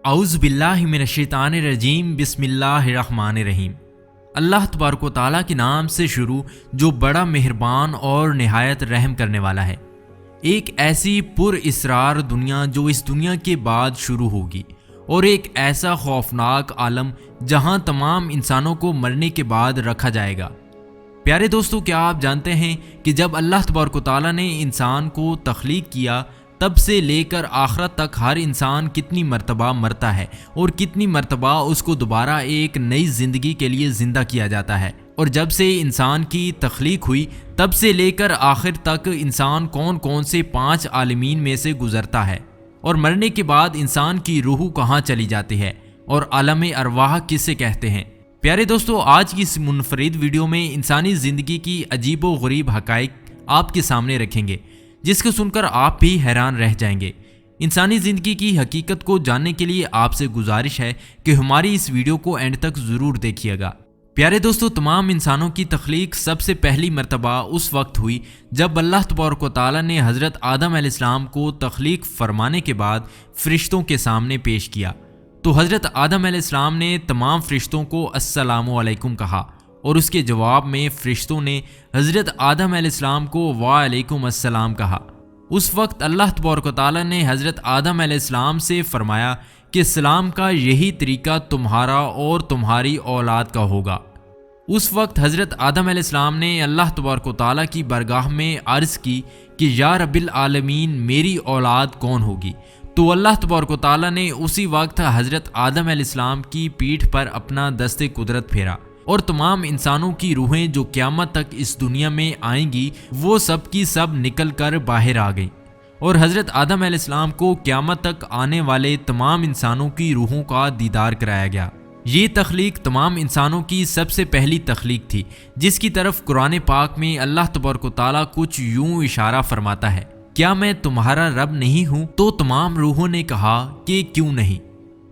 اعوذ باللہ من الشیطان الرجیم بسم اللہ الرحمن الرحیم۔ اللہ تبارک و تعالیٰ کے نام سے شروع جو بڑا مہربان اور نہایت رحم کرنے والا ہے۔ ایک ایسی پر اسرار دنیا جو اس دنیا کے بعد شروع ہوگی، اور ایک ایسا خوفناک عالم جہاں تمام انسانوں کو مرنے کے بعد رکھا جائے گا۔ پیارے دوستو، کیا آپ جانتے ہیں کہ جب اللہ تبارک و تعالیٰ نے انسان کو تخلیق کیا تب سے لے کر آخرت تک ہر انسان کتنی مرتبہ مرتا ہے اور کتنی مرتبہ اس کو دوبارہ ایک نئی زندگی کے لیے زندہ کیا جاتا ہے؟ اور جب سے انسان کی تخلیق ہوئی تب سے لے کر آخر تک انسان کون کون سے 5 عالمین میں سے گزرتا ہے، اور مرنے کے بعد انسان کی روح کہاں چلی جاتی ہے، اور عالم ارواح کسے کہتے ہیں؟ پیارے دوستو، آج کی اس منفرد ویڈیو میں انسانی زندگی کی عجیب و غریب حقائق آپ کے سامنے رکھیں گے، جس کو سن کر آپ بھی حیران رہ جائیں گے۔ انسانی زندگی کی حقیقت کو جاننے کے لیے آپ سے گزارش ہے کہ ہماری اس ویڈیو کو اینڈ تک ضرور دیکھیے گا۔ پیارے دوستو، تمام انسانوں کی تخلیق سب سے پہلی مرتبہ اس وقت ہوئی جب اللہ تبارک و تعالیٰ نے حضرت آدم علیہ السلام کو تخلیق فرمانے کے بعد فرشتوں کے سامنے پیش کیا۔ تو حضرت آدم علیہ السلام نے تمام فرشتوں کو السلام علیکم کہا، اور اس کے جواب میں فرشتوں نے حضرت آدم علیہ السلام کو وعلیکم السلام کہا۔ اس وقت اللہ تبارک و تعالیٰ نے حضرت آدم علیہ السلام سے فرمایا کہ سلام کا یہی طریقہ تمہارا اور تمہاری اولاد کا ہوگا۔ اس وقت حضرت آدم علیہ السلام نے اللہ تبارک و تعالیٰ کی بارگاہ میں عرض کی کہ یا رب العالمین، میری اولاد کون ہوگی؟ تو اللہ تبارک و تعالیٰ نے اسی وقت حضرت آدم علیہ السلام کی پیٹھ پر اپنا دست قدرت پھیرا، اور تمام انسانوں کی روحیں جو قیامت تک اس دنیا میں آئیں گی وہ سب کی سب نکل کر باہر آ گئیں، اور حضرت آدم علیہ السلام کو قیامت تک آنے والے تمام انسانوں کی روحوں کا دیدار کرایا گیا۔ یہ تخلیق تمام انسانوں کی سب سے پہلی تخلیق تھی، جس کی طرف قرآن پاک میں اللہ تبارک و تعالیٰ کچھ یوں اشارہ فرماتا ہے، کیا میں تمہارا رب نہیں ہوں؟ تو تمام روحوں نے کہا کہ کیوں نہیں۔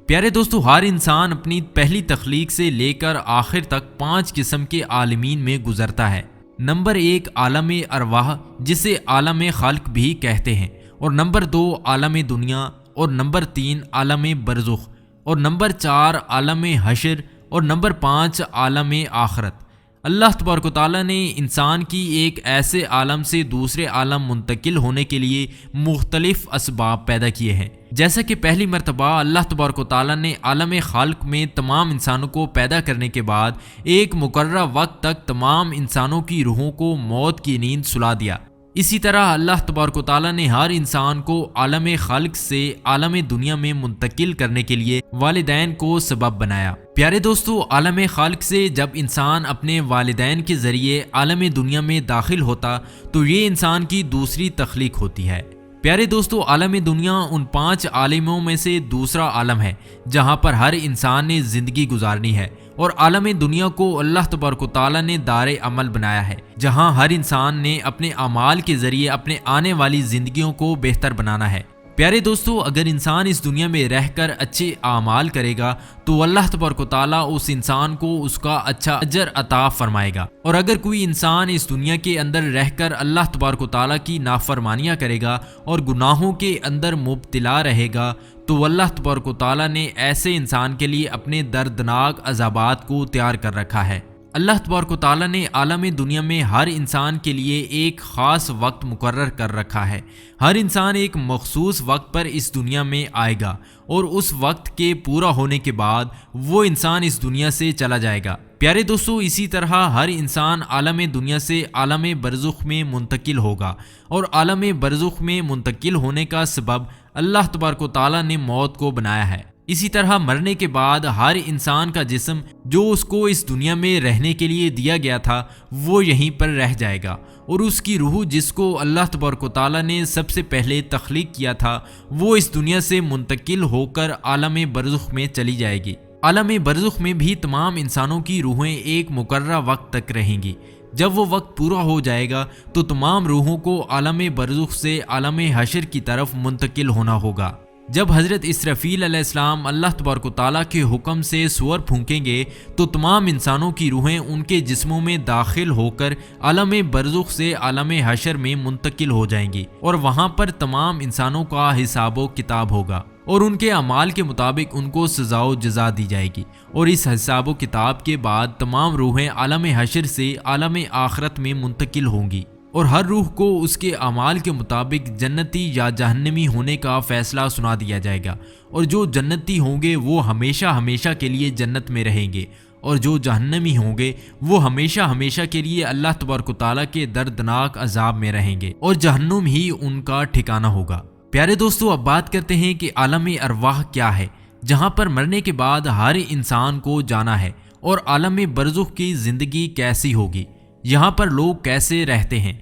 پیارے دوستو، ہر انسان اپنی پہلی تخلیق سے لے کر آخر تک 5 قسم کے عالمین میں گزرتا ہے۔ نمبر 1 عالم ارواح، جسے عالم خلق بھی کہتے ہیں، اور نمبر 2 عالم دنیا، اور نمبر 3 عالم برزخ، اور نمبر 4 عالم حشر، اور نمبر 5 عالم آخرت۔ اللہ تبارک و تعالیٰ نے انسان کی ایک ایسے عالم سے دوسرے عالم منتقل ہونے کے لیے مختلف اسباب پیدا کیے ہیں۔ جیسا کہ پہلی مرتبہ اللہ تبارک و تعالیٰ نے عالم خلق میں تمام انسانوں کو پیدا کرنے کے بعد ایک مقررہ وقت تک تمام انسانوں کی روحوں کو موت کی نیند سلا دیا، اسی طرح اللہ تبارک و تعالیٰ نے ہر انسان کو عالم خلق سے عالم دنیا میں منتقل کرنے کے لیے والدین کو سبب بنایا۔ پیارے دوستو، عالم خلق سے جب انسان اپنے والدین کے ذریعے عالم دنیا میں داخل ہوتا تو یہ انسان کی دوسری تخلیق ہوتی ہے۔ پیارے دوستو، عالم دنیا ان 5 عالموں میں سے دوسرا عالم ہے جہاں پر ہر انسان نے زندگی گزارنی ہے، اور عالم دنیا کو اللہ تبارک و تعالیٰ نے دار عمل بنایا ہے، جہاں ہر انسان نے اپنے اعمال کے ذریعے اپنے آنے والی زندگیوں کو بہتر بنانا ہے۔ پیارے دوستو، اگر انسان اس دنیا میں رہ کر اچھے اعمال کرے گا تو اللہ تبارک و تعالیٰ اس انسان کو اس کا اچھا اجر عطا فرمائے گا، اور اگر کوئی انسان اس دنیا کے اندر رہ کر اللہ تبارک و تعالیٰ کی نافرمانیاں کرے گا اور گناہوں کے اندر مبتلا رہے گا تو اللہ تبارک و تعالیٰ نے ایسے انسان کے لیے اپنے دردناک عذابات کو تیار کر رکھا ہے۔ اللہ تبارک و تعالیٰ نے عالم دنیا میں ہر انسان کے لیے ایک خاص وقت مقرر کر رکھا ہے۔ ہر انسان ایک مخصوص وقت پر اس دنیا میں آئے گا، اور اس وقت کے پورا ہونے کے بعد وہ انسان اس دنیا سے چلا جائے گا۔ پیارے دوستو، اسی طرح ہر انسان عالم دنیا سے عالم برزخ میں منتقل ہوگا، اور عالم برزخ میں منتقل ہونے کا سبب اللہ تبارک و تعالیٰ نے موت کو بنایا ہے۔ اسی طرح مرنے کے بعد ہر انسان کا جسم جو اس کو اس دنیا میں رہنے کے لیے دیا گیا تھا وہ یہیں پر رہ جائے گا، اور اس کی روح جس کو اللہ تبارک و تعالیٰ نے سب سے پہلے تخلیق کیا تھا وہ اس دنیا سے منتقل ہو کر عالم برزخ میں چلی جائے گی۔ عالم برزخ میں بھی تمام انسانوں کی روحیں ایک مقررہ وقت تک رہیں گی۔ جب وہ وقت پورا ہو جائے گا تو تمام روحوں کو عالم برزخ سے عالم حشر کی طرف منتقل ہونا ہوگا۔ جب حضرت اسرافیل علیہ السلام اللہ تبارک و تعالیٰ کے حکم سے سور پھونکیں گے تو تمام انسانوں کی روحیں ان کے جسموں میں داخل ہو کر عالم برزخ سے عالم حشر میں منتقل ہو جائیں گی، اور وہاں پر تمام انسانوں کا حساب و کتاب ہوگا اور ان کے اعمال کے مطابق ان کو سزا و جزا دی جائے گی، اور اس حساب و کتاب کے بعد تمام روحیں عالم حشر سے عالم آخرت میں منتقل ہوں گی، اور ہر روح کو اس کے اعمال کے مطابق جنتی یا جہنمی ہونے کا فیصلہ سنا دیا جائے گا، اور جو جنتی ہوں گے وہ ہمیشہ ہمیشہ کے لیے جنت میں رہیں گے، اور جو جہنمی ہوں گے وہ ہمیشہ ہمیشہ کے لیے اللہ تبارک و تعالیٰ کے دردناک عذاب میں رہیں گے، اور جہنم ہی ان کا ٹھکانہ ہوگا۔ پیارے دوستو، اب بات کرتے ہیں کہ عالم ارواح کیا ہے، جہاں پر مرنے کے بعد ہر انسان کو جانا ہے، اور عالم برزخ کی زندگی کیسی ہوگی، یہاں پر لوگ کیسے رہتے ہیں۔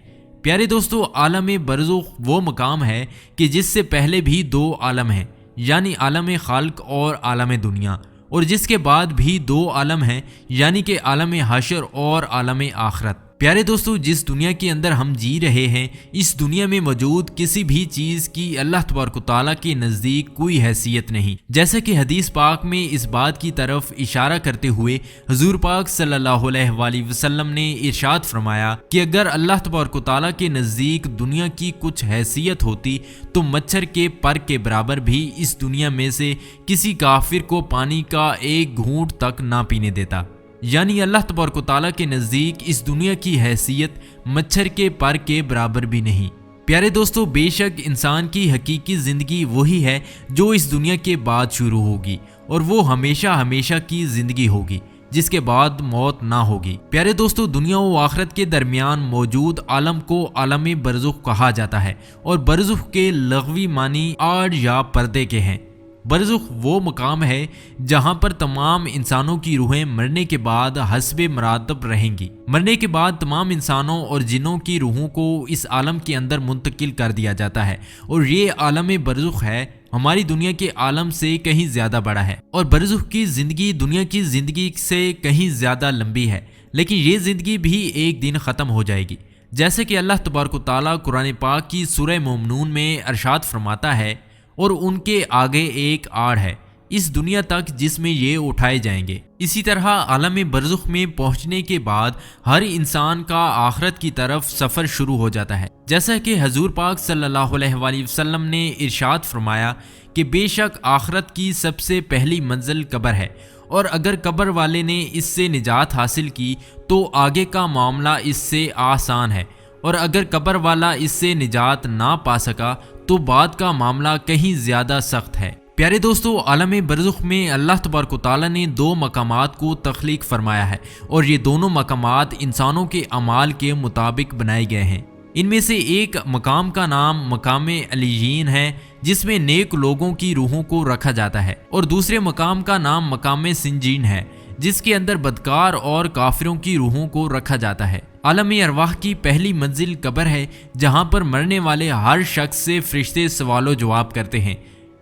پیارے دوستو، عالم برزخ وہ مقام ہے کہ جس سے پہلے بھی دو عالم ہیں، یعنی عالم خلق اور عالم دنیا، اور جس کے بعد بھی دو عالم ہیں، یعنی کہ عالم حشر اور عالم آخرت۔ پیارے دوستو، جس دنیا کے اندر ہم جی رہے ہیں، اس دنیا میں موجود کسی بھی چیز کی اللہ تبارک و تعالیٰ کے نزدیک کوئی حیثیت نہیں، جیسا کہ حدیث پاک میں اس بات کی طرف اشارہ کرتے ہوئے حضور پاک صلی اللہ علیہ وآلہ وسلم نے ارشاد فرمایا کہ اگر اللہ تبارک و تعالیٰ کے نزدیک دنیا کی کچھ حیثیت ہوتی تو مچھر کے پر کے برابر بھی اس دنیا میں سے کسی کافر کو پانی کا ایک گھونٹ تک نہ پینے دیتا، یعنی اللہ تبارک و تعالیٰ کے نزدیک اس دنیا کی حیثیت مچھر کے پر کے برابر بھی نہیں۔ پیارے دوستو، بے شک انسان کی حقیقی زندگی وہی ہے جو اس دنیا کے بعد شروع ہوگی، اور وہ ہمیشہ ہمیشہ کی زندگی ہوگی جس کے بعد موت نہ ہوگی۔ پیارے دوستو، دنیا و آخرت کے درمیان موجود عالم کو عالم برزخ کہا جاتا ہے، اور برزخ کے لغوی معنی آڑ یا پردے کے ہیں۔ برزخ وہ مقام ہے جہاں پر تمام انسانوں کی روحیں مرنے کے بعد حسب مراتب رہیں گی۔ مرنے کے بعد تمام انسانوں اور جنوں کی روحوں کو اس عالم کے اندر منتقل کر دیا جاتا ہے، اور یہ عالم برزخ ہے ہماری دنیا کے عالم سے کہیں زیادہ بڑا ہے، اور برزخ کی زندگی دنیا کی زندگی سے کہیں زیادہ لمبی ہے، لیکن یہ زندگی بھی ایک دن ختم ہو جائے گی، جیسے کہ اللہ تبارک و تعالیٰ قرآن پاک کی سورہ مومنون میں ارشاد فرماتا ہے، اور ان کے آگے ایک آڑ ہے اس دنیا تک جس میں یہ اٹھائے جائیں گے۔ اسی طرح عالم برزخ میں پہنچنے کے بعد ہر انسان کا آخرت کی طرف سفر شروع ہو جاتا ہے، جیسا کہ حضور پاک صلی اللہ علیہ وآلہ وسلم نے ارشاد فرمایا کہ بے شک آخرت کی سب سے پہلی منزل قبر ہے، اور اگر قبر والے نے اس سے نجات حاصل کی تو آگے کا معاملہ اس سے آسان ہے، اور اگر قبر والا اس سے نجات نہ پا سکا تو بعد کا معاملہ کہیں زیادہ سخت ہے۔ پیارے دوستو، عالم برزخ میں اللہ تبارک و تعالیٰ نے دو مقامات کو تخلیق فرمایا ہے، اور یہ دونوں مقامات انسانوں کے اعمال کے مطابق بنائے گئے ہیں۔ ان میں سے ایک مقام کا نام مقام علیین ہے جس میں نیک لوگوں کی روحوں کو رکھا جاتا ہے، اور دوسرے مقام کا نام مقام سنجین ہے جس کے اندر بدکار اور کافروں کی روحوں کو رکھا جاتا ہے۔ عالم ارواح کی پہلی منزل قبر ہے جہاں پر مرنے والے ہر شخص سے فرشتے سوال و جواب کرتے ہیں۔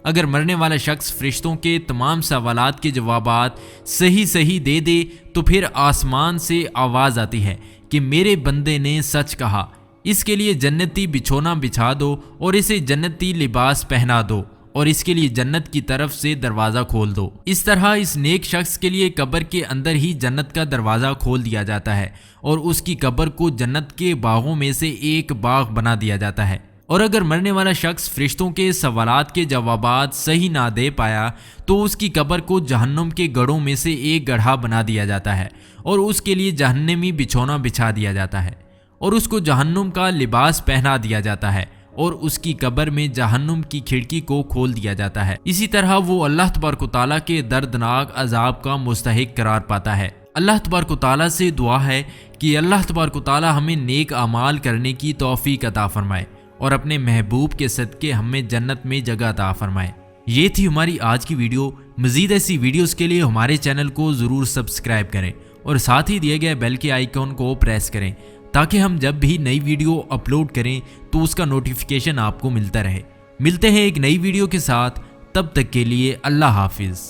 اگر مرنے والا شخص فرشتوں کے تمام سوالات کے جوابات صحیح دے دے تو پھر آسمان سے آواز آتی ہے کہ میرے بندے نے سچ کہا، اس کے لیے جنتی بچھونا بچھا دو اور اسے جنتی لباس پہنا دو، اور اس کے لیے جنت کی طرف سے دروازہ کھول دو۔ اس طرح اس نیک شخص کے لیے قبر کے اندر ہی جنت کا دروازہ کھول دیا جاتا ہے، اور اس کی قبر کو جنت کے باغوں میں سے ایک باغ بنا دیا جاتا ہے۔ اور اگر مرنے والا شخص فرشتوں کے سوالات کے جوابات صحیح نہ دے پایا تو اس کی قبر کو جہنم کے گڑھوں میں سے ایک گڑھا بنا دیا جاتا ہے، اور اس کے لیے جہنمی بچھونا بچھا دیا جاتا ہے، اور اس کو جہنم کا لباس پہنا دیا جاتا ہے، اور اس کی قبر میں جہنم کی کھڑکی کو کھول دیا جاتا ہے۔ اسی طرح وہ اللہ تبارک و تعالیٰ کے دردناک عذاب کا مستحق قرار پاتا ہے۔ اللہ تبارک و تعالیٰ سے دعا ہے کہ اللہ تبارک و تعالیٰ ہمیں نیک اعمال کرنے کی توفیق عطا فرمائے، اور اپنے محبوب کے صدقے ہمیں جنت میں جگہ عطا فرمائے۔ یہ تھی ہماری آج کی ویڈیو۔ مزید ایسی ویڈیوز کے لیے ہمارے چینل کو ضرور سبسکرائب کریں، اور ساتھ ہی دیے گئے بیل کے آئیکن کو پریس کریں تاکہ ہم جب بھی نئی ویڈیو اپلوڈ کریں تو اس کا نوٹیفیکیشن آپ کو ملتا رہے۔ ملتے ہیں ایک نئی ویڈیو کے ساتھ، تب تک کے لیے اللہ حافظ۔